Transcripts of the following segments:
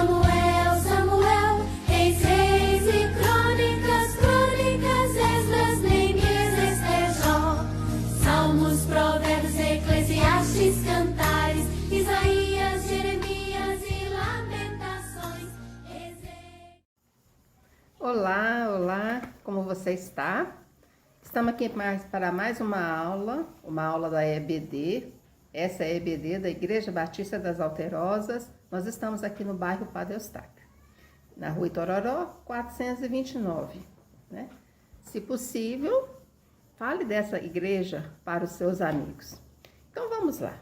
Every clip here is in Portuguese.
Samuel, Samuel, Reis, Reis e Crônicas, Crônicas, Esdras, Neemias, Ester, Jó, Salmos, Provérbios, Eclesiastes, Cantares, Isaías, Jeremias e Lamentações. Olá, olá, como você está? Estamos aqui para mais uma aula da EBD. Essa é a EBD da Igreja Batista das Alterosas. Nós estamos aqui no bairro Padre Eustáquio, na Rua Itororó, 429. Né? Se possível, fale dessa igreja para os seus amigos. Então vamos lá.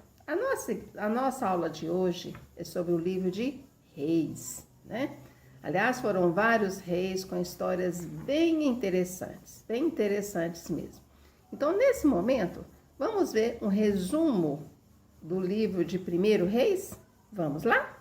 A nossa aula de hoje é sobre o livro de Reis, né? Aliás, foram vários reis com histórias bem interessantes mesmo. Então, nesse momento, vamos ver um resumo do livro de 1º Reis? Vamos lá?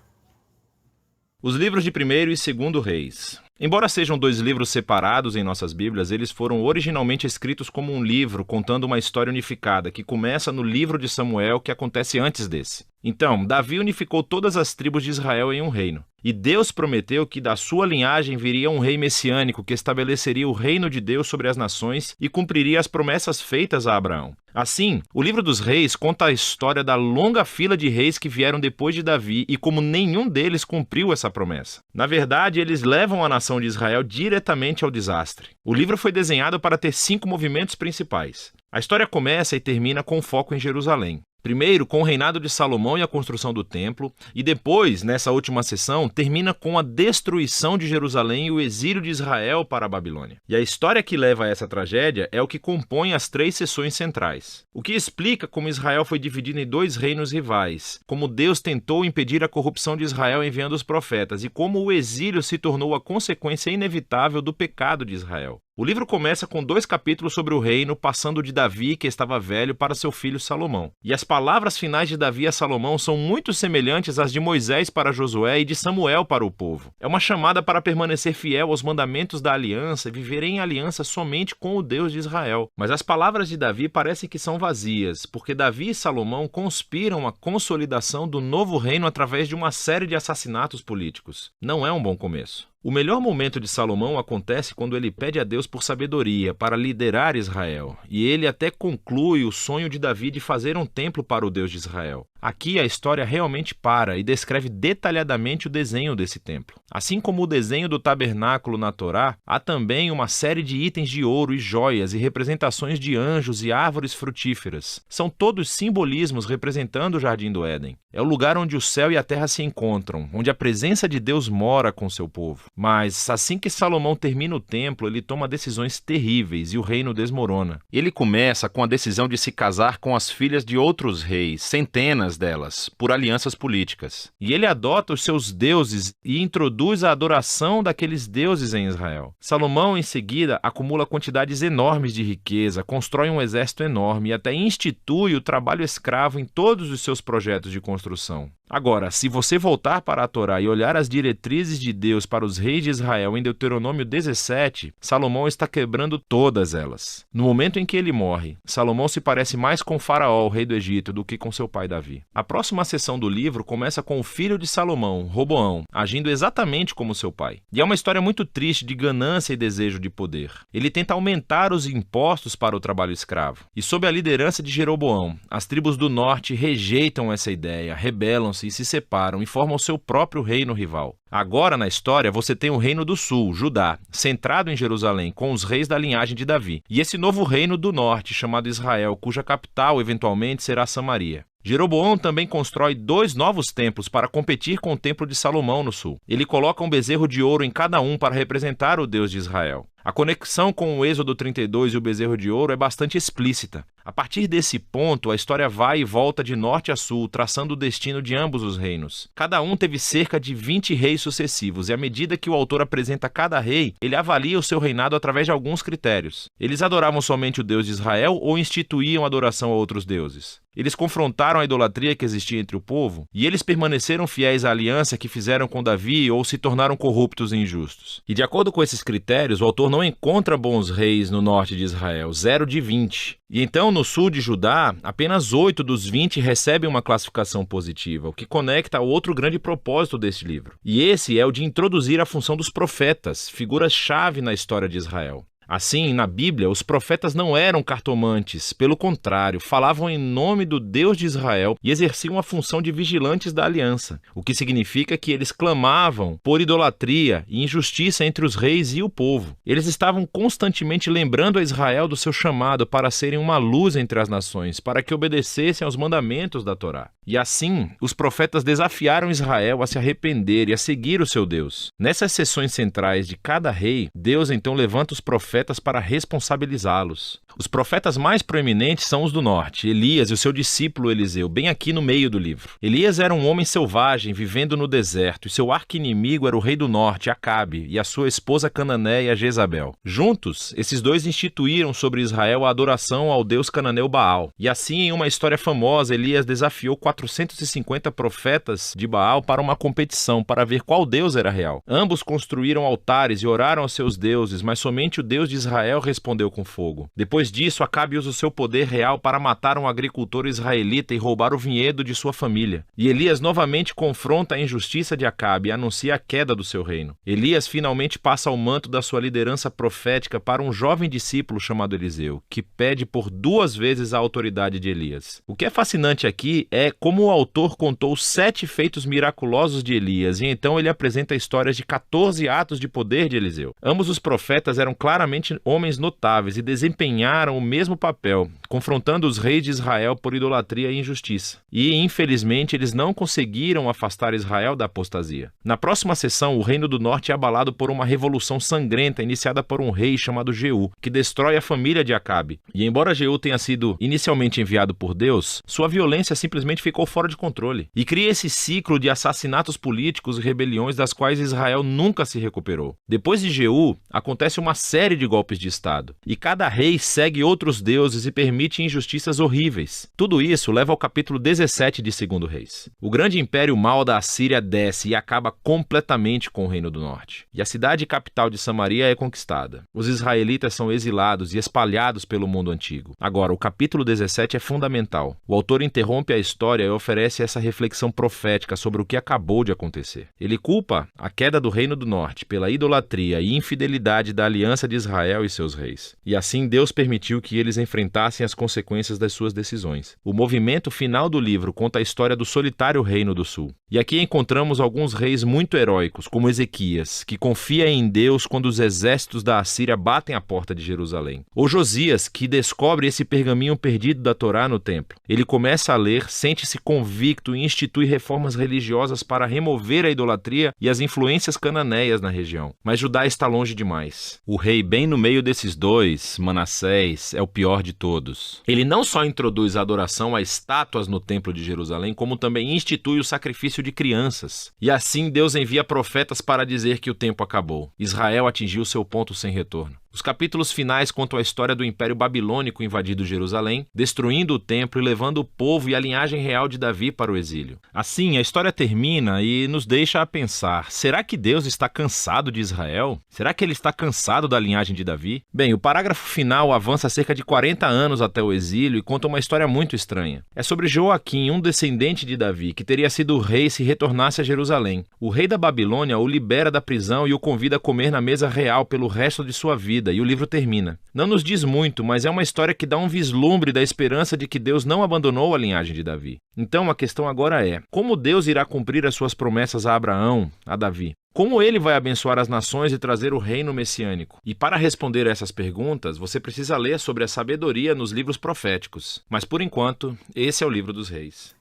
Os livros de 1º e 2º Reis. Embora sejam 2 livros separados em nossas Bíblias, eles foram originalmente escritos como um livro contando uma história unificada, que começa no livro de Samuel, que acontece antes desse. Então, Davi unificou todas as tribos de Israel em um reino. E Deus prometeu que da sua linhagem viria um rei messiânico que estabeleceria o reino de Deus sobre as nações e cumpriria as promessas feitas a Abraão. Assim, o livro dos reis conta a história da longa fila de reis que vieram depois de Davi e como nenhum deles cumpriu essa promessa. Na verdade, eles levam a nação de Israel diretamente ao desastre. O livro foi desenhado para ter 5 movimentos principais. A história começa e termina com foco em Jerusalém. Primeiro, com o reinado de Salomão e a construção do templo, e depois, nessa última sessão, termina com a destruição de Jerusalém e o exílio de Israel para a Babilônia. E a história que leva a essa tragédia é o que compõe as 3 sessões centrais, o que explica como Israel foi dividido em 2 reinos rivais, como Deus tentou impedir a corrupção de Israel enviando os profetas, e como o exílio se tornou a consequência inevitável do pecado de Israel. O livro começa com 2 capítulos sobre o reino, passando de Davi, que estava velho, para seu filho Salomão. E as palavras finais de Davi a Salomão são muito semelhantes às de Moisés para Josué e de Samuel para o povo. É uma chamada para permanecer fiel aos mandamentos da aliança e viver em aliança somente com o Deus de Israel. Mas as palavras de Davi parecem que são vazias, porque Davi e Salomão conspiram a consolidação do novo reino através de uma série de assassinatos políticos. Não é um bom começo. O melhor momento de Salomão acontece quando ele pede a Deus por sabedoria para liderar Israel, e ele até conclui o sonho de Davi de fazer um templo para o Deus de Israel. Aqui a história realmente para e descreve detalhadamente o desenho desse templo. Assim como o desenho do tabernáculo na Torá, há também uma série de itens de ouro e joias e representações de anjos e árvores frutíferas. São todos simbolismos representando o Jardim do Éden. É o lugar onde o céu e a terra se encontram, onde a presença de Deus mora com seu povo. Mas, assim que Salomão termina o templo, ele toma decisões terríveis e o reino desmorona. Ele começa com a decisão de se casar com as filhas de outros reis, centenas delas, por alianças políticas. E ele adota os seus deuses e introduz a adoração daqueles deuses em Israel. Salomão, em seguida, acumula quantidades enormes de riqueza, constrói um exército enorme e até institui o trabalho escravo em todos os seus projetos de construção. Agora, se você voltar para a Torá e olhar as diretrizes de Deus para os reis de Israel em Deuteronômio 17, Salomão está quebrando todas elas. No momento em que ele morre, Salomão se parece mais com Faraó, o rei do Egito, do que com seu pai Davi. A próxima seção do livro começa com o filho de Salomão, Roboão, agindo exatamente como seu pai. E é uma história muito triste de ganância e desejo de poder. Ele tenta aumentar os impostos para o trabalho escravo. E sob a liderança de Jeroboão, as tribos do norte rejeitam essa ideia, rebelam-se e se separam e formam seu próprio reino rival. Agora, na história, você tem o reino do sul, Judá, centrado em Jerusalém, com os reis da linhagem de Davi. E esse novo reino do norte, chamado Israel, cuja capital, eventualmente, será Samaria. Jeroboão também constrói 2 novos templos para competir com o templo de Salomão no sul. Ele coloca um bezerro de ouro em cada um para representar o Deus de Israel. A conexão com o Êxodo 32 e o bezerro de ouro é bastante explícita. A partir desse ponto, a história vai e volta de norte a sul, traçando o destino de ambos os reinos. Cada um teve cerca de 20 reis sucessivos, e à medida que o autor apresenta cada rei, ele avalia o seu reinado através de alguns critérios. Eles adoravam somente o Deus de Israel ou instituíam adoração a outros deuses? Eles confrontaram a idolatria que existia entre o povo, e eles permaneceram fiéis à aliança que fizeram com Davi ou se tornaram corruptos e injustos. E de acordo com esses critérios, o autor não encontra bons reis no norte de Israel, 0 de 20. E então, no sul de Judá, apenas 8 dos 20 recebem uma classificação positiva, o que conecta ao outro grande propósito deste livro. E esse é o de introduzir a função dos profetas, figuras-chave na história de Israel. Assim, na Bíblia, os profetas não eram cartomantes, pelo contrário, falavam em nome do Deus de Israel e exerciam a função de vigilantes da aliança, o que significa que eles clamavam por idolatria e injustiça entre os reis e o povo. Eles estavam constantemente lembrando a Israel do seu chamado para serem uma luz entre as nações, para que obedecessem aos mandamentos da Torá. E assim, os profetas desafiaram Israel a se arrepender e a seguir o seu Deus. Nessas sessões centrais de cada rei, Deus então levanta os profetas para responsabilizá-los. Os profetas mais proeminentes são os do norte, Elias e o seu discípulo Eliseu, bem aqui no meio do livro. Elias era um homem selvagem, vivendo no deserto, e seu arqui-inimigo era o rei do norte, Acabe, e a sua esposa cananeia, Jezabel. Juntos, esses dois instituíram sobre Israel a adoração ao deus cananeu Baal. E assim, em uma história famosa, Elias desafiou 450 profetas de Baal para uma competição, para ver qual deus era real. Ambos construíram altares e oraram aos seus deuses, mas somente o Deus de Israel respondeu com fogo. Depois disso, Acabe usa o seu poder real para matar um agricultor israelita e roubar o vinhedo de sua família. E Elias novamente confronta a injustiça de Acabe e anuncia a queda do seu reino. Elias finalmente passa o manto da sua liderança profética para um jovem discípulo chamado Eliseu, que pede por 2 vezes a autoridade de Elias. O que é fascinante aqui é como o autor contou 7 feitos miraculosos de Elias, e então ele apresenta histórias de 14 atos de poder de Eliseu. Ambos os profetas eram claramente homens notáveis e desempenharam o mesmo papel, confrontando os reis de Israel por idolatria e injustiça. E, infelizmente, eles não conseguiram afastar Israel da apostasia. Na próxima sessão, o reino do norte é abalado por uma revolução sangrenta iniciada por um rei chamado Jeú, que destrói a família de Acabe. E embora Jeú tenha sido inicialmente enviado por Deus, sua violência simplesmente ficou fora de controle. E cria esse ciclo de assassinatos políticos e rebeliões das quais Israel nunca se recuperou. Depois de Jeú, acontece uma série de golpes de Estado. E cada rei segue outros deuses e permite injustiças horríveis. Tudo isso leva ao capítulo 17 de 2 Reis. O grande império mau da Assíria desce e acaba completamente com o reino do norte. E a cidade capital de Samaria é conquistada. Os israelitas são exilados e espalhados pelo mundo antigo. Agora, o capítulo 17 é fundamental. O autor interrompe a história e oferece essa reflexão profética sobre o que acabou de acontecer. Ele culpa a queda do reino do norte pela idolatria e infidelidade da aliança de Israel e seus reis. E assim Deus permitiu que eles enfrentassem as consequências das suas decisões. O movimento final do livro conta a história do solitário reino do sul. E aqui encontramos alguns reis muito heróicos, como Ezequias, que confia em Deus quando os exércitos da Assíria batem a porta de Jerusalém. Ou Josias, que descobre esse pergaminho perdido da Torá no templo. Ele começa a ler, sente-se convicto e institui reformas religiosas para remover a idolatria e as influências cananeias na região. Mas Judá está longe demais. O rei bem no meio desses dois, Manassés, é o pior de todos. Ele não só introduz a adoração a estátuas no templo de Jerusalém, como também institui o sacrifício de crianças. E assim Deus envia profetas para dizer que o tempo acabou. Israel atingiu seu ponto sem retorno. Os capítulos finais contam a história do Império Babilônico invadindo Jerusalém, destruindo o templo e levando o povo e a linhagem real de Davi para o exílio. Assim, a história termina e nos deixa a pensar: será que Deus está cansado de Israel? Será que ele está cansado da linhagem de Davi? Bem, o parágrafo final avança cerca de 40 anos até o exílio e conta uma história muito estranha. É sobre Joaquim, um descendente de Davi, que teria sido rei se retornasse a Jerusalém. O rei da Babilônia o libera da prisão e o convida a comer na mesa real pelo resto de sua vida. E o livro termina. Não nos diz muito, mas é uma história que dá um vislumbre da esperança de que Deus não abandonou a linhagem de Davi. Então a questão agora é: como Deus irá cumprir as suas promessas a Abraão, a Davi? Como ele vai abençoar as nações e trazer o reino messiânico? E para responder a essas perguntas, você precisa ler sobre a sabedoria nos livros proféticos. Mas por enquanto, esse é o livro dos reis.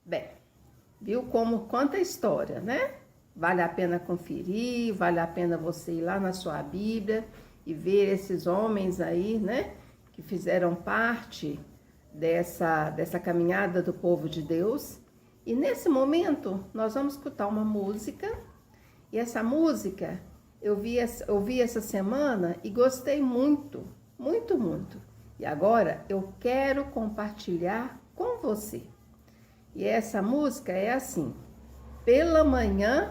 Bem, viu quanta história, né? Vale a pena conferir, vale a pena você ir lá na sua Bíblia e ver esses homens aí, né, que fizeram parte dessa caminhada do povo de Deus. E nesse momento, nós vamos escutar uma música. E essa música, eu vi essa semana e gostei muito, muito, muito. E agora, eu quero compartilhar com você. E essa música é assim: pela manhã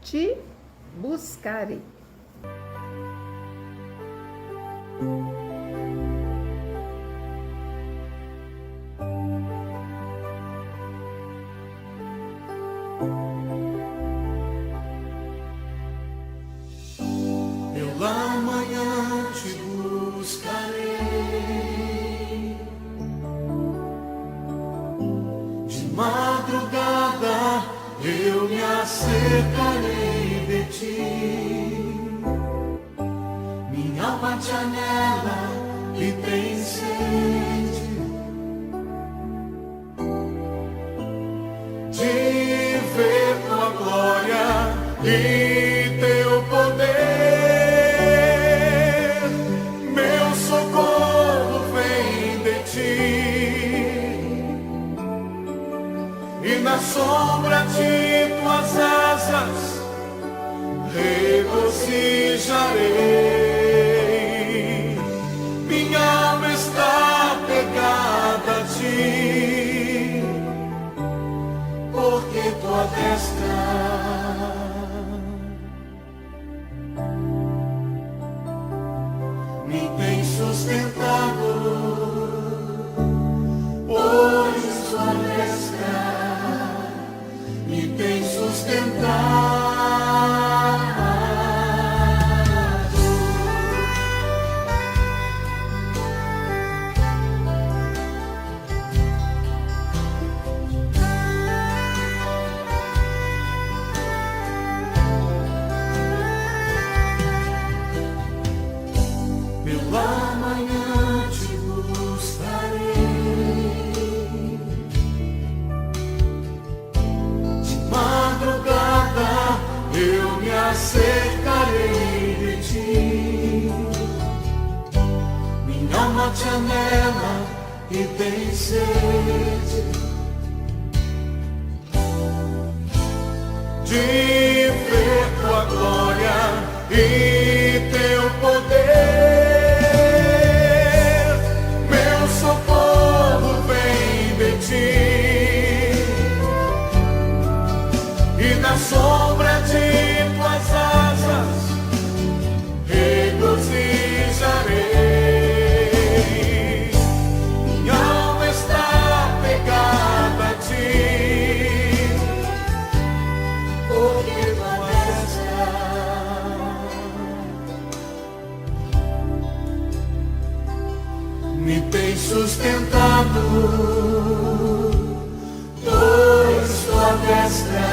te buscarei. acercarei de ti. Minha alma te anela e tem sede de ver tua glória e teu poder. Meu socorro vem de ti, e na sombra de tuas asas regozijarei. Minha alma está pegada a ti, porque tua destra me tem sustentado, pois tua destra me tem sustentado. Pela manhã te buscarei, de madrugada eu me acercarei de ti. Minha alma te anela e tem sede de ver tua glória e teu poder. Meu socorro vem de ti, e na sombra de tuas asas regozijarei. Minha alma está pegada a ti, porque tua destra me tem sustentado, pois tua destra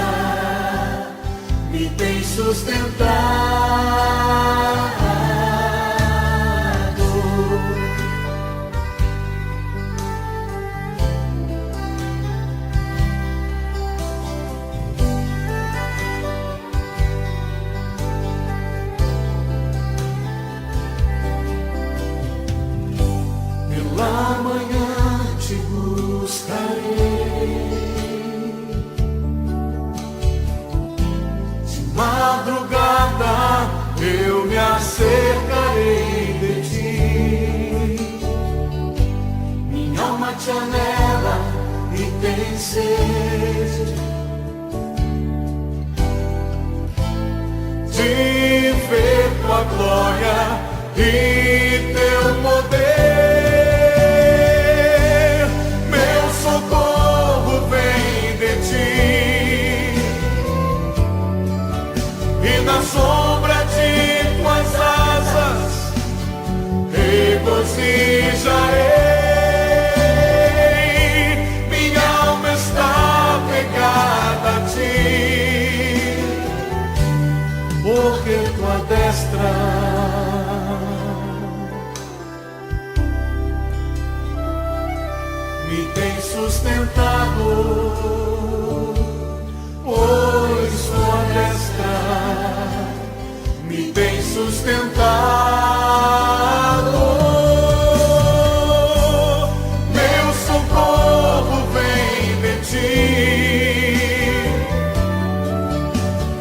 me tem sustentado. Pela manhã te buscarei, de madrugada eu me acercarei de ti. Minha alma te anela e tem sede de ver tua glória e teu poder. Meu socorro vem de ti, e na sombra de tuas asas regozijarei. Minha alma está pegada a ti, porque tua destra me tem sustentado, pois tua destra me tem sustentado. Meu socorro vem de ti,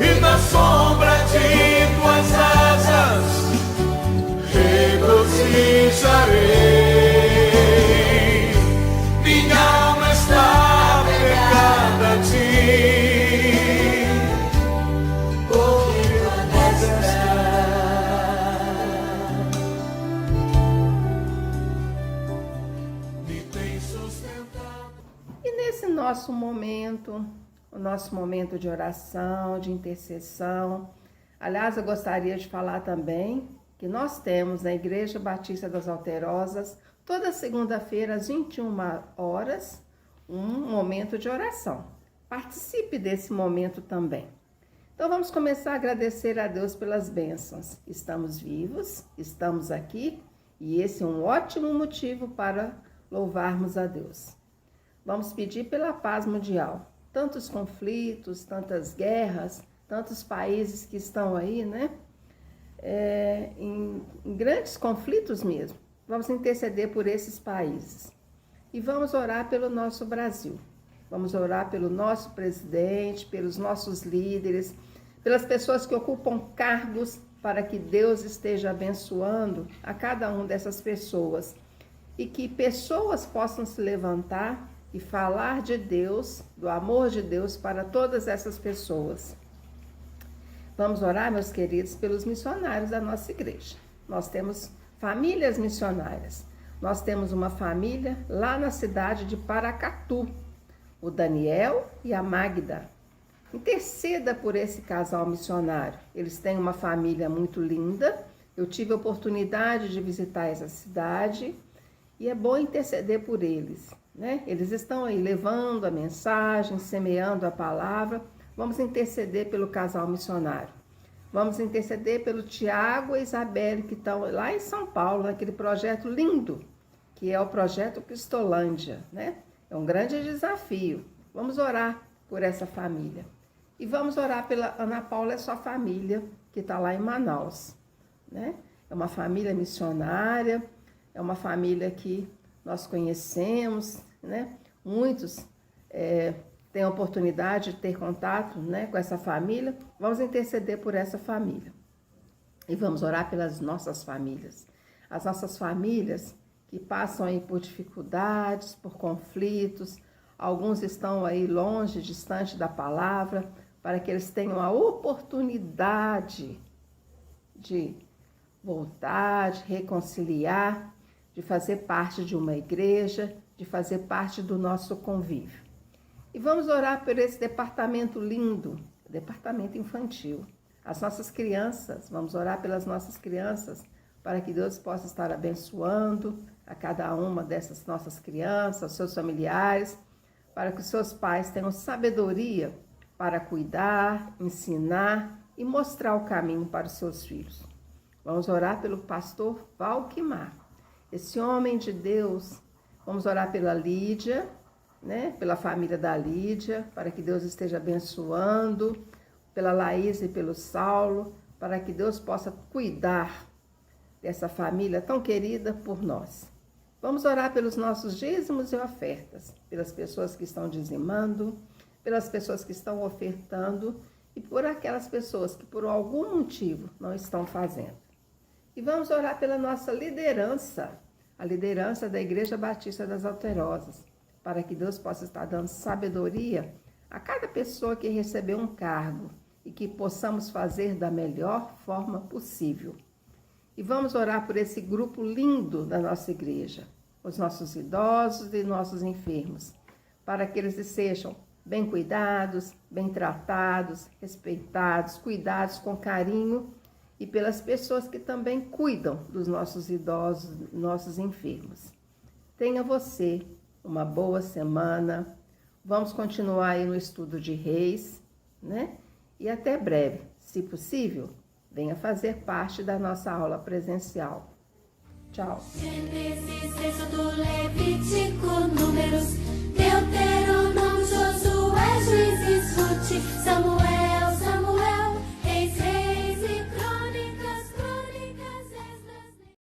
e na sombra de tuas asas regozijarei. Minha alma está pegada a ti, porque tua destra me tem sustentado. E nesse nosso momento, o nosso momento de oração, de intercessão, aliás, eu gostaria de falar também que nós temos na Igreja Batista das Alterosas, toda segunda-feira às 21 horas, um momento de oração. Participe desse momento também. Então vamos começar a agradecer a Deus pelas bênçãos. Estamos vivos, estamos aqui e esse é um ótimo motivo para louvarmos a Deus. Vamos pedir pela paz mundial. Tantos conflitos, tantas guerras, tantos países que estão aí, né? Em grandes conflitos mesmo. Vamos interceder por esses países. E vamos orar pelo nosso Brasil. Vamos orar pelo nosso presidente, pelos nossos líderes, pelas pessoas que ocupam cargos, para que Deus esteja abençoando a cada uma dessas pessoas. E que pessoas possam se levantar e falar de Deus, do amor de Deus para todas essas pessoas. Vamos orar, meus queridos, pelos missionários da nossa igreja. Nós temos famílias missionárias. Nós temos uma família lá na cidade de Paracatu, o Daniel e a Magda. Interceda por esse casal missionário. Eles têm uma família muito linda. Eu tive a oportunidade de visitar essa cidade e é bom interceder por eles, né? Eles estão aí levando a mensagem, semeando a palavra. Vamos interceder pelo casal missionário. Vamos interceder pelo Tiago e Isabelle, que estão lá em São Paulo, naquele projeto lindo, que é o projeto Cristolândia, né? É um grande desafio. Vamos orar por essa família. E vamos orar pela Ana Paula e sua família, que está lá em Manaus, né? É uma família missionária, é uma família que nós conhecemos, né? Muitos têm a oportunidade de ter contato, né, com essa família. Vamos interceder por essa família. E vamos orar pelas nossas famílias. As nossas famílias que passam aí por dificuldades, por conflitos. Alguns estão aí longe, distante da palavra, para que eles tenham a oportunidade de voltar, de reconciliar, de fazer parte de uma igreja, de fazer parte do nosso convívio. E vamos orar por esse departamento lindo, departamento infantil. As nossas crianças, vamos orar pelas nossas crianças, para que Deus possa estar abençoando a cada uma dessas nossas crianças, seus familiares, para que os seus pais tenham sabedoria para cuidar, ensinar e mostrar o caminho para os seus filhos. Vamos orar pelo pastor Valquimar, esse homem de Deus. Vamos orar pela Lídia, né? Pela família da Lídia, para que Deus esteja abençoando, pela Laís e pelo Saulo, para que Deus possa cuidar dessa família tão querida por nós. Vamos orar pelos nossos dízimos e ofertas, pelas pessoas que estão dizimando, pelas pessoas que estão ofertando e por aquelas pessoas que por algum motivo não estão fazendo. E vamos orar pela nossa liderança, a liderança da Igreja Batista das Alterosas, para que Deus possa estar dando sabedoria a cada pessoa que recebeu um cargo e que possamos fazer da melhor forma possível. E vamos orar por esse grupo lindo da nossa igreja, os nossos idosos e nossos enfermos, para que eles sejam bem cuidados, bem tratados, respeitados, cuidados com carinho, e pelas pessoas que também cuidam dos nossos idosos, nossos enfermos. Tenha você uma boa semana. Vamos continuar aí no estudo de Reis, né? E até breve. Se possível, venha fazer parte da nossa aula presencial. Tchau. Gênesis, Êxodo, Levítico, Números,